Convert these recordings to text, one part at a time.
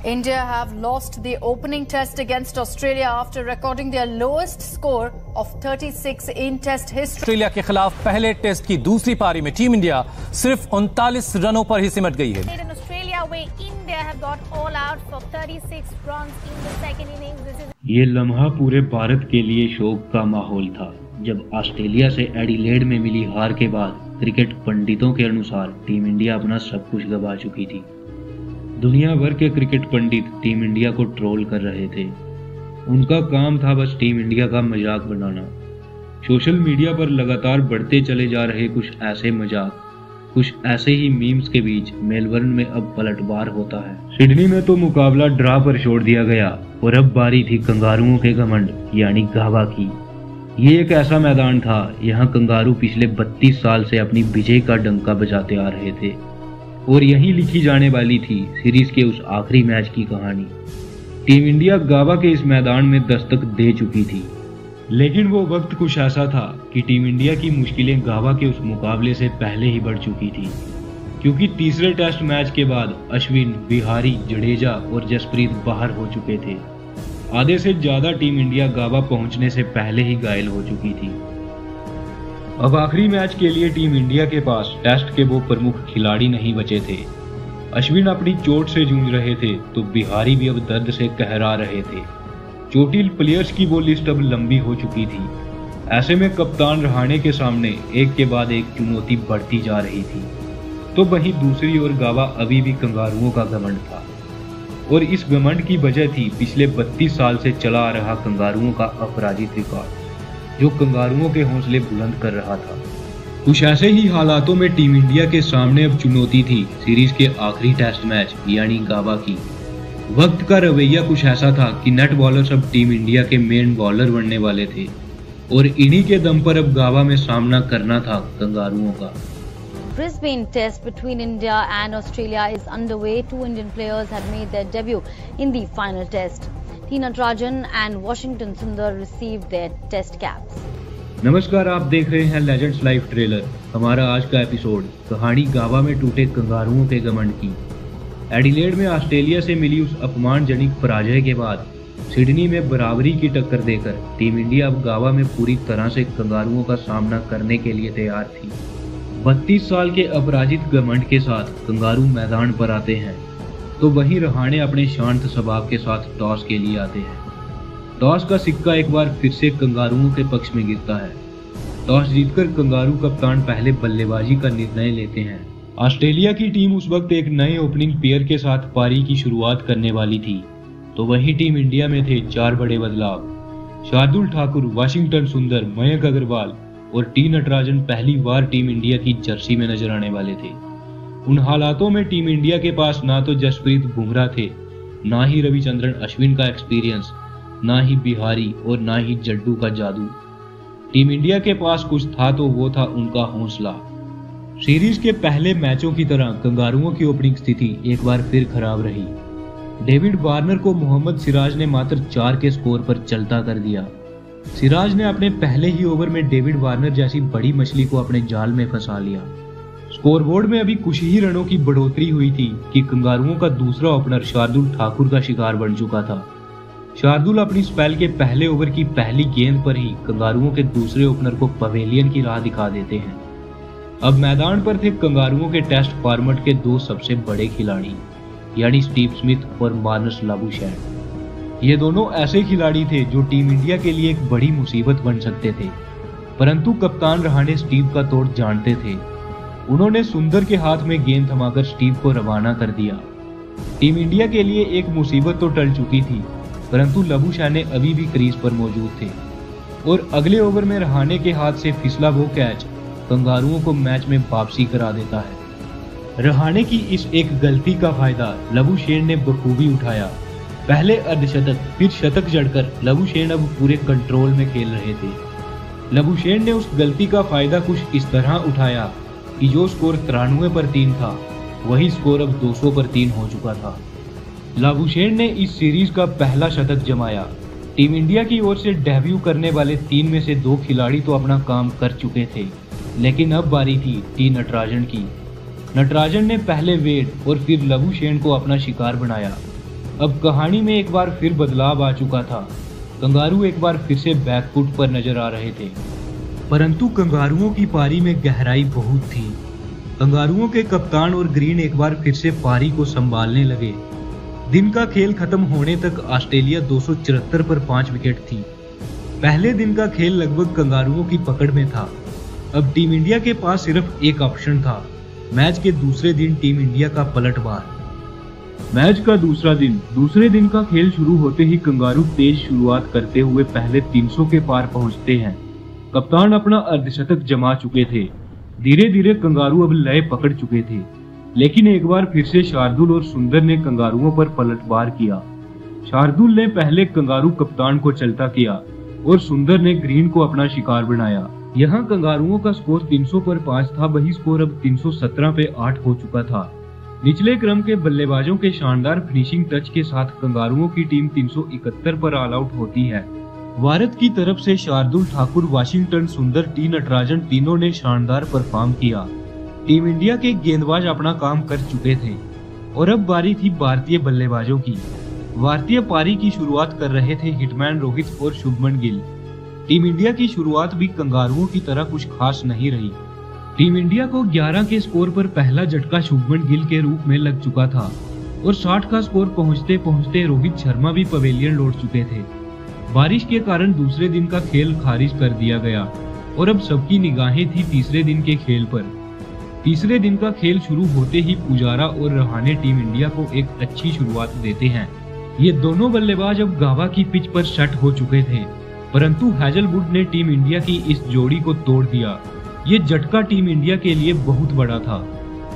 India have lost the opening test against Australia after recording their lowest score of 36 in test history. Australia के खिलाफ पहले test की दूसरी पारी में टीम इंडिया सिर्फ 39 रनों पर ही सिमट गई है। In Australia, where India have got all out for 36 runs in the second innings. ये लम्हा पूरे भारत के लिए शोक का माहौल था जब ऑस्ट्रेलिया से एडिलेड में मिली हार के बाद क्रिकेट पंडितों के अनुसार टीम इंडिया अपना सब कुछ गंवा चुकी थी। दुनिया भर के क्रिकेट पंडित टीम इंडिया को ट्रोल कर रहे थे। उनका काम था बस टीम इंडिया का मजाक बनाना। सोशल मीडिया पर लगातार बढ़ते चले जा रहे कुछ ऐसे मजाक, कुछ ऐसे ही मीम्स के बीच मेलबर्न में अब पलटवार होता है। सिडनी में तो मुकाबला ड्रा पर छोड़ दिया गया और अब बारी थी कंगारुओं के घमंड यानी गावा की। ये एक ऐसा मैदान था, यहाँ कंगारू पिछले 32 साल से अपनी विजय का डंका बजाते आ रहे थे और यही लिखी जाने वाली थी सीरीज के उस आखिरी मैच की कहानी। टीम इंडिया गावा के इस मैदान में दस्तक दे चुकी थी, लेकिन वो वक्त कुछ ऐसा था कि टीम इंडिया की मुश्किलें गावा के उस मुकाबले से पहले ही बढ़ चुकी थी, क्योंकि तीसरे टेस्ट मैच के बाद अश्विन, बिहारी, जडेजा और जसप्रीत बाहर हो चुके थे। आधे से ज्यादा टीम इंडिया गावा पहुंचने से पहले ही घायल हो चुकी थी। अब आखिरी मैच के लिए टीम इंडिया के पास टेस्ट के वो प्रमुख खिलाड़ी नहीं बचे थे। अश्विन अपनी चोट से जूझ रहे थे तो बिहारी भी अब दर्द से कहरा रहे थे। चोटिल प्लेयर्स की वो लिस्ट अब लंबी हो चुकी थी। ऐसे में कप्तान रहाणे के सामने एक के बाद एक चुनौती बढ़ती जा रही थी। तो वहीं दूसरी ओर गावा अभी भी कंगारुओं का घमंड था और इस घमंड की वजह थी पिछले 32 साल से चला आ रहा कंगारुओं का अपराजित रिकॉर्ड, जो कंगारुओं के हौसले बुलंद कर रहा था। कुछ ऐसे ही हालातों में टीम इंडिया के सामने अब चुनौती थी सीरीज के आखिरी टेस्ट मैच यानी गावा की। वक्त का रवैया कुछ ऐसा था कि नेट बॉलर्स अब टीम इंडिया के मेन बॉलर बनने वाले थे और इन्हीं के दम पर अब गावा में सामना करना था कंगारुओं का। Brisbane test between India and Australia is underway. Two Indian players had made their debut in the final test. T. Natarajan and Washington Sundar received their test caps. नमस्कार, आप देख रहे हैं लेजेंड्स लाइव ट्रेलर। हमारा आज का episode कहानी गावा में टूटे कंगारुओं के घमंड की। एडिलेड में ऑस्ट्रेलिया से मिली उस अपमानजनक पराजय के बाद सिडनी में बराबरी की टक्कर देकर टीम इंडिया अब गावा में पूरी तरह से कंगारुओं का सामना करने के लिए तैयार थी। 32 साल के अपराजित घमंड के साथ कंगारू मैदान पर आते हैं तो वहीं रहाणे अपने शांत स्वभाव के साथ टॉस के लिए आते हैं। टॉस का सिक्का एक बार फिर से कंगारुओं के पक्ष में गिरता है। टॉस जीतकर कंगारू कप्तान पहले बल्लेबाजी का निर्णय लेते हैं। ऑस्ट्रेलिया की टीम उस वक्त एक नए ओपनिंग पेयर के साथ पारी की शुरुआत करने वाली थी, तो वहीं टीम इंडिया में थे 4 बड़े बदलाव। शार्दुल ठाकुर, वाशिंगटन सुंदर, मयंक अग्रवाल और टी नटराजन पहली बार टीम इंडिया की जर्सी में नजर आने वाले थे। उन हालातों में टीम इंडिया के पास ना तो जसप्रीत बुमराह थे, ना ही रविचंद्रन अश्विन का एक्सपीरियंस, ना ही बिहारी और ना ही जड्डू का जादू। टीम इंडिया के पास कुछ था तो वो था उनका हौसला। सीरीज के पहले मैचों की तरह कंगारुओं की ओपनिंग स्थिति एक बार फिर खराब रही। डेविड वार्नर को मोहम्मद सिराज ने मात्र 4 के स्कोर पर चलता कर दिया। सिराज ने अपने पहले ही ओवर में डेविड वार्नर जैसी बड़ी मछली को अपने जाल में फंसा लिया। स्कोरबोर्ड में अभी कुछ ही रनों की बढ़ोतरी हुई थी कि कंगारुओं का दूसरा ओपनर शार्दुल ठाकुर का शिकार बन चुका था। शार्दुल अपनी स्पेल के पहले ओवर की पहली गेंद पर ही कंगारुओं के दूसरे ओपनर को पवेलियन की राह दिखा देते हैं। अब मैदान पर थे कंगारुओं के टेस्ट फॉर्मेट के 2 सबसे बड़े खिलाड़ी यानी स्टीव स्मिथ और मार्नस लाबुशैन। ये दोनों ऐसे खिलाड़ी थे जो टीम इंडिया के लिए एक बड़ी मुसीबत बन सकते थे, परंतु कप्तान रहाणे स्टीव का तोड़ जानते थे। उन्होंने सुंदर के हाथ में गेंद थमाकर स्टीव को रवाना कर दिया। टीम इंडिया के लिए एक मुसीबत तो टल चुकी थी, परंतु लाबुशैन अभी भी क्रीज पर मौजूद थे और अगले ओवर में रहाणे के हाथ से फिसला वो कैच कंगारुओं को मैच में वापसी करा देता है। रहाणे की इस एक गलती का फायदा लाबुशैन ने बखूबी उठाया। पहले अर्धशतक फिर शतक जड़कर लाबुशैन अब पूरे कंट्रोल में खेल रहे थे। लाबुशैन ने उस गलती का फायदा कुछ इस तरह उठाया कि जो स्कोर 93 पर 3 था वही स्कोर अब 200 पर 3 हो चुका था। लाबुशैन ने इस सीरीज का पहला शतक जमाया। टीम इंडिया की ओर से डेब्यू करने वाले 3 में से 2 खिलाड़ी तो अपना काम कर चुके थे, लेकिन अब बारी थी टी नटराजन की। नटराजन ने पहले वेड और फिर लाबुशैन को अपना शिकार बनाया। अब कहानी में एक बार फिर बदलाव आ चुका था। कंगारू एक बार फिर से बैकफुट पर नजर आ रहे थे, परंतु कंगारुओं की पारी में गहराई बहुत थी। कंगारुओं के कप्तान और ग्रीन एक बार फिर से पारी को संभालने लगे। दिन का खेल खत्म होने तक ऑस्ट्रेलिया 274 पर 5 विकेट थी। पहले दिन का खेल लगभग कंगारुओं की पकड़ में था। अब टीम इंडिया के पास सिर्फ एक ऑप्शन था, मैच के दूसरे दिन टीम इंडिया का पलटवार। मैच का दूसरे दिन का खेल शुरू होते ही कंगारू तेज शुरुआत करते हुए पहले 300 के पार पहुंचते हैं। कप्तान अपना अर्धशतक जमा चुके थे। धीरे धीरे कंगारू अब लय पकड़ चुके थे, लेकिन एक बार फिर से शार्दुल और सुंदर ने कंगारुओं पर पलटवार किया। शार्दुल ने पहले कंगारू कप्तान को चलता किया और सुंदर ने ग्रीन को अपना शिकार बनाया। यहाँ कंगारुओं का स्कोर 300 पर 5 था, वही स्कोर अब 317 पे 8 हो चुका था। निचले क्रम के बल्लेबाजों के शानदार फिनिशिंग टच के साथ कंगारुओं की टीम 371 पर ऑल आउट होती है। भारत की तरफ से शार्दुल ठाकुर, वाशिंगटन सुंदर, टी नटराजन तीनों ने शानदार परफॉर्म किया। टीम इंडिया के गेंदबाज अपना काम कर चुके थे और अब बारी थी भारतीय बल्लेबाजों की। भारतीय पारी की शुरुआत कर रहे थे हिटमैन रोहित और शुभमन गिल। टीम इंडिया की शुरुआत भी कंगारुओं की तरह कुछ खास नहीं रही। टीम इंडिया को 11 के स्कोर पर पहला झटका शुभमन गिल के रूप में लग चुका था और 60 का स्कोर पहुंचते पहुंचते रोहित शर्मा भी पवेलियन लौट चुके थे। बारिश के कारण दूसरे दिन का खेल खारिज कर दिया गया और अब सबकी निगाहें थी तीसरे दिन के खेल पर। तीसरे दिन का खेल शुरू होते ही पुजारा और रहाणे टीम इंडिया को एक अच्छी शुरुआत देते हैं। ये दोनों बल्लेबाज अब गावा की पिच पर सेट हो चुके थे, परंतु हैजलवुड ने टीम इंडिया की इस जोड़ी को तोड़ दिया। ये झटका टीम इंडिया के लिए बहुत बड़ा था,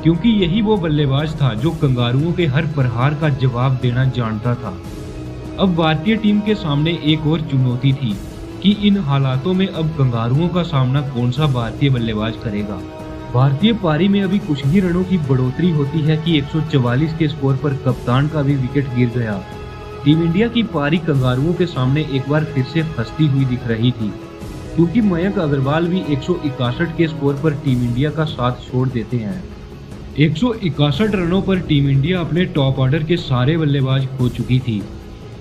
क्योंकि यही वो बल्लेबाज था जो कंगारुओं के हर प्रहार का जवाब देना जानता था। अब भारतीय टीम के सामने एक और चुनौती थी कि इन हालातों में अब कंगारुओं का सामना कौन सा भारतीय बल्लेबाज करेगा। भारतीय पारी में अभी कुछ ही रनों की बढ़ोतरी होती है कि 144 के स्कोर पर कप्तान का भी विकेट गिर गया। टीम इंडिया की पारी कंगारुओं के सामने एक बार फिर से फंसती हुई दिख रही थी, क्योंकि मयंक अग्रवाल भी 161 के स्कोर पर टीम इंडिया का साथ छोड़ देते हैं। 161 रनों पर टीम इंडिया अपने टॉप ऑर्डर के सारे बल्लेबाज खो चुकी थी।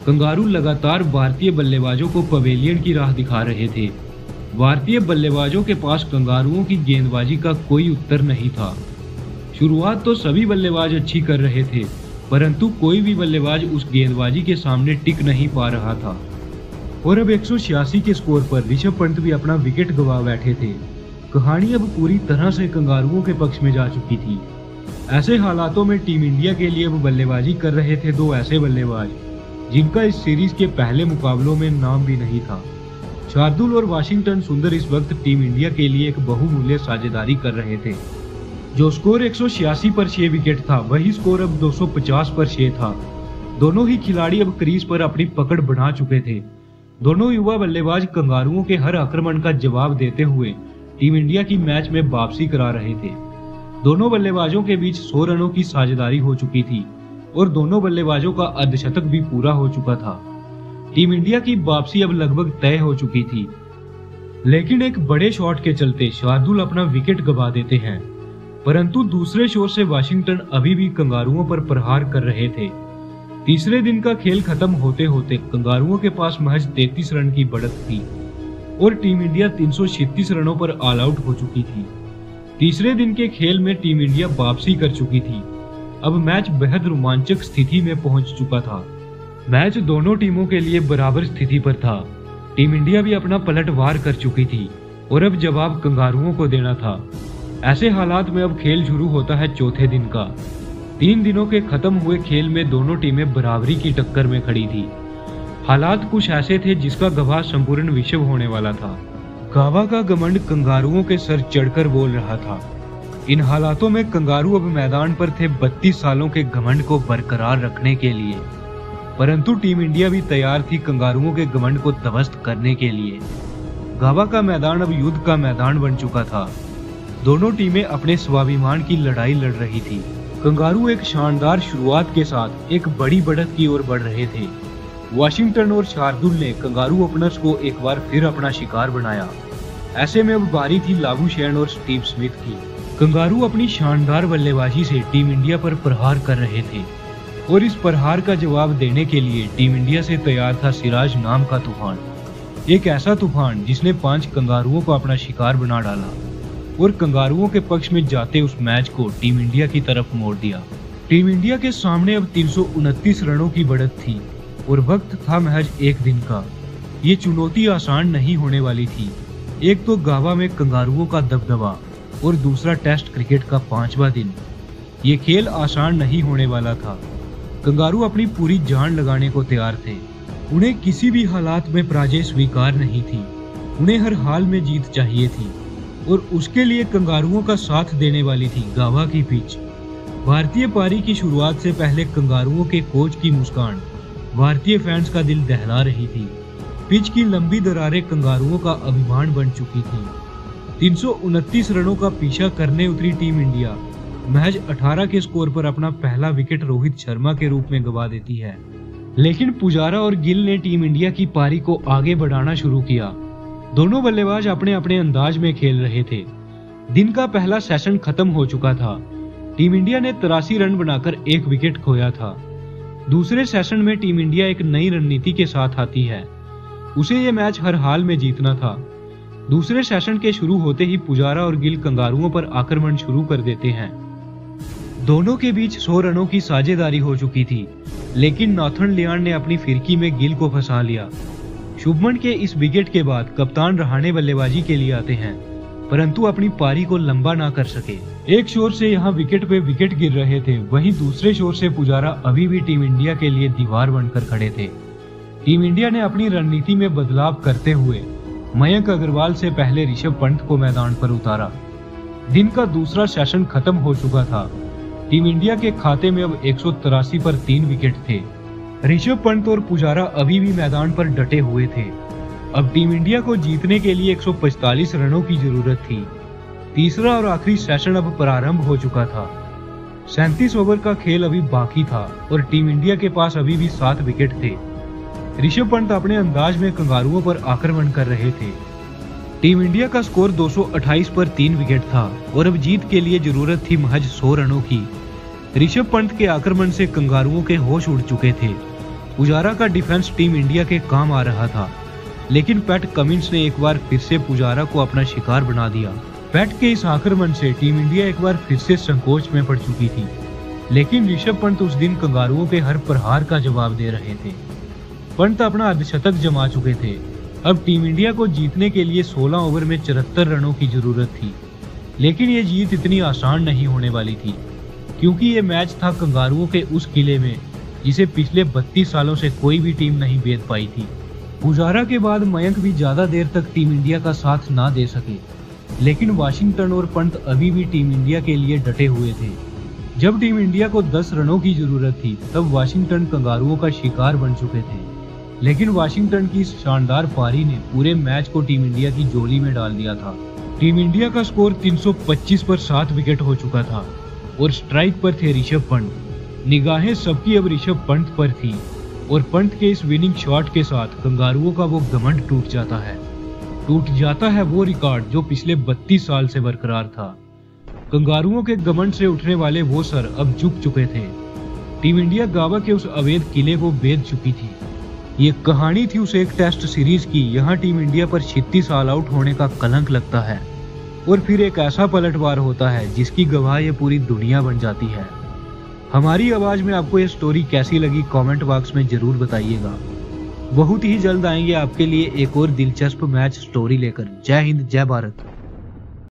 कंगारू लगातार भारतीय बल्लेबाजों को पवेलियन की राह दिखा रहे थे। भारतीय बल्लेबाजों के पास कंगारुओं की गेंदबाजी का कोई उत्तर नहीं था। शुरुआत तो सभी बल्लेबाज अच्छी कर रहे थे, परंतु कोई भी बल्लेबाज उस गेंदबाजी के सामने टिक नहीं पा रहा था। और अब 186 के स्कोर पर ऋषभ पंत भी अपना विकेट गंवा बैठे थे। कहानी अब पूरी तरह से कंगारुओं के पक्ष में जा चुकी थी। ऐसे हालातों में टीम इंडिया के लिए अब बल्लेबाजी कर रहे थे दो ऐसे बल्लेबाज जिनका इस सीरीज के पहले मुकाबलों में नाम भी नहीं था। शार्दुल और वाशिंगटन सुंदर इस वक्त टीम इंडिया के लिए एक बहुमूल्य साझेदारी कर रहे थे। जो स्कोर 186 पर 6 विकेट था, वही स्कोर अब 250 पर 6 था। दोनों ही खिलाड़ी अब क्रीज पर अपनी पकड़ बढ़ा चुके थे। दोनों युवा बल्लेबाज कंगारुओं के हर आक्रमण का जवाब देते हुए टीम इंडिया की मैच में वापसी करा रहे थे। दोनों बल्लेबाजों के बीच 100 रनों की साझेदारी हो चुकी थी और दोनों बल्लेबाजों का अर्धशतक भी पूरा हो चुका था। टीम इंडिया की वापसी अब लगभग तय हो चुकी थी, लेकिन एक बड़े शॉट के चलते शार्दुल अपना विकेट गंवा देते हैं। परंतु दूसरे शोर से वाशिंगटन अभी भी कंगारुओं पर प्रहार कर रहे थे। तीसरे दिन का खेल खत्म होते होते कंगारुओं के पास महज 33 रन की बढ़त थी और टीम इंडिया 336 रनों पर ऑल आउट हो चुकी थी। तीसरे दिन के खेल में टीम इंडिया वापसी कर चुकी थी। अब मैच बेहद रोमांचक स्थिति में पहुंच चुका था। मैच दोनों टीमों के लिए बराबर स्थिति पर था। टीम इंडिया भी अपना पलटवार कर चुकी थी और अब जवाब कंगारुओं को देना था। ऐसे हालात में अब खेल शुरू होता है चौथे दिन का। 3 दिनों के खत्म हुए खेल में दोनों टीमें बराबरी की टक्कर में खड़ी थी। हालात कुछ ऐसे थे जिसका गवाह संपूर्ण विश्व होने वाला था। गावा का घमंड कंगारुओं के सर चढ़कर बोल रहा था। इन हालातों में कंगारू अब मैदान पर थे 32 सालों के घमंड को बरकरार रखने के लिए, परंतु टीम इंडिया भी तैयार थी कंगारुओं के घमंड को ध्वस्त करने के लिए। गावा का मैदान अब युद्ध का मैदान बन चुका था। दोनों टीमें अपने स्वाभिमान की लड़ाई लड़ रही थी। कंगारू एक शानदार शुरुआत के साथ एक बड़ी बढ़त की ओर बढ़ रहे थे। वाशिंगटन और शार्दुल ने कंगारू ओपनर्स को एक बार फिर अपना शिकार बनाया। ऐसे में अब बारी थी लाबुशैन और स्टीव स्मिथ की। कंगारू अपनी शानदार बल्लेबाजी से टीम इंडिया पर प्रहार कर रहे थे। और इस प्रहार का जवाब देने के लिए टीम इंडिया से तैयार था सिराज नाम का तूफान, एक ऐसा तूफान जिसने 5 कंगारुओं को अपना शिकार बना डाला और कंगारुओं के पक्ष में जाते उस मैच को टीम इंडिया की तरफ मोड़ दिया। टीम इंडिया के सामने अब 329 रनों की बढ़त थी और वक्त था महज एक दिन का। ये चुनौती आसान नहीं होने वाली थी। एक तो गावा में कंगारुओं का दबदबा और दूसरा टेस्ट क्रिकेट का 5वां दिन। ये खेल आसान नहीं होने वाला था। कंगारू अपनी पूरी जान लगाने को तैयार थे। उन्हें किसी भी हालात में पराजय स्वीकार नहीं थी। उन्हें हर हाल में जीत चाहिए थी और उसके लिए कंगारुओं का साथ देने वाली थी गावा की पिच। भारतीय पारी की शुरुआत से पहले कंगारुओं के कोच की मुस्कान भारतीय फैंस का दिल दहला रही थी। पिच की लंबी दरारें कंगारुओं का अभिमान बन चुकी थी। 329 रनों का पीछा करने उतरी टीम इंडिया महज 18 के स्कोर पर अपना पहला विकेट रोहित शर्मा के रूप में गंवा देती है। लेकिन पुजारा और गिल ने टीम इंडिया की पारी को आगे बढ़ाना शुरू किया। दोनों बल्लेबाज अपने अपने अंदाज में खेल रहे थे। दिन का पहला सेशन खत्म हो चुका था। टीम इंडिया ने 83 रन बनाकर 1 विकेट खोया था। दूसरे सेशन में टीम इंडिया एक नई रणनीति के साथ आती है। उसे ये मैच हर हाल में जीतना था। दूसरे सेशन के शुरू होते ही पुजारा और गिल कंगारुओं पर आक्रमण शुरू कर देते हैं। दोनों के बीच 100 रनों की साझेदारी हो चुकी थी, लेकिन नॉर्थन लियान ने अपनी फिरकी में गिल को फंसा लिया। शुभमन के इस विकेट के बाद कप्तान रहाणे बल्लेबाजी के लिए आते हैं, परंतु अपनी पारी को लंबा ना कर सके। एक शोर से यहाँ विकेट पे विकेट गिर रहे थे, वहीं दूसरे शोर से पुजारा अभी भी टीम इंडिया के लिए दीवार बनकर खड़े थे। टीम इंडिया ने अपनी रणनीति में बदलाव करते हुए मयंक अग्रवाल से पहले ऋषभ पंत को मैदान पर उतारा। दिन का दूसरा सेशन खत्म हो चुका था। टीम इंडिया के खाते में अब 183 पर 3 विकेट थे। ऋषभ पंत और पुजारा अभी भी मैदान पर डटे हुए थे। अब टीम इंडिया को जीतने के लिए 145 रनों की जरूरत थी। तीसरा और आखिरी सेशन अब प्रारंभ हो चुका था। 37 ओवर का खेल अभी बाकी था और टीम इंडिया के पास अभी भी 7 विकेट थे। ऋषभ पंत अपने अंदाज में कंगारुओं पर आक्रमण कर रहे थे। टीम इंडिया का स्कोर 228 पर 3 विकेट था और अब जीत के लिए जरूरत थी महज 100 रनों की। ऋषभ पंत के आक्रमण से कंगारुओं के होश उड़ चुके थे। पुजारा का डिफेंस टीम इंडिया के काम आ रहा था, लेकिन पैट कमिंस ने एक बार फिर से पुजारा को अपना शिकार बना दिया। पैट के इस आक्रमण से टीम इंडिया एक बार फिर से संकोच में पड़ चुकी थी, लेकिन ऋषभ पंत उस दिन कंगारुओं के हर प्रहार का जवाब दे रहे थे। पंत अपना अर्धशतक जमा चुके थे। अब टीम इंडिया को जीतने के लिए 16 ओवर में 74 रनों की जरूरत थी, लेकिन ये जीत इतनी आसान नहीं होने वाली थी, क्योंकि ये मैच था कंगारुओं के उस किले में जिसे पिछले 32 सालों से कोई भी टीम नहीं भेद पाई थी। पुजारा के बाद मयंक भी ज्यादा देर तक टीम इंडिया का साथ ना दे सके, लेकिन वाशिंगटन और पंत अभी भी टीम इंडिया के लिए डटे हुए थे। जब टीम इंडिया को 10 रनों की जरूरत थी, तब वाशिंगटन कंगारुओं का शिकार बन चुके थे, लेकिन वाशिंगटन की शानदार पारी ने पूरे मैच को टीम इंडिया की झोली में डाल दिया था। टीम इंडिया का स्कोर 325 पर 7 विकेट हो चुका था और स्ट्राइक पर थे ऋषभ पंत। निगाहें सबकी अब ऋषभ पंत पर थी और पंत के इस विनिंग शॉट के साथ कंगारुओं का वो घमंड टूट जाता है वो रिकॉर्ड जो पिछले 32 साल से बरकरार था। कंगारुओं के घमंड से उठने वाले वो सर अब झुक चुके थे। टीम इंडिया गावा के उस अवैध किले को भेद चुकी थी। ये कहानी थी उस एक टेस्ट सीरीज की। यहाँ टीम इंडिया पर 36 ऑल आउट होने का कलंक लगता है और फिर एक ऐसा पलटवार होता है जिसकी गवाह ये पूरी दुनिया बन जाती है। हमारी आवाज में आपको ये स्टोरी कैसी लगी कमेंट बॉक्स में जरूर बताइएगा। बहुत ही जल्द आएंगे आपके लिए एक और दिलचस्प मैच स्टोरी लेकर। जय हिंद, जय भारत।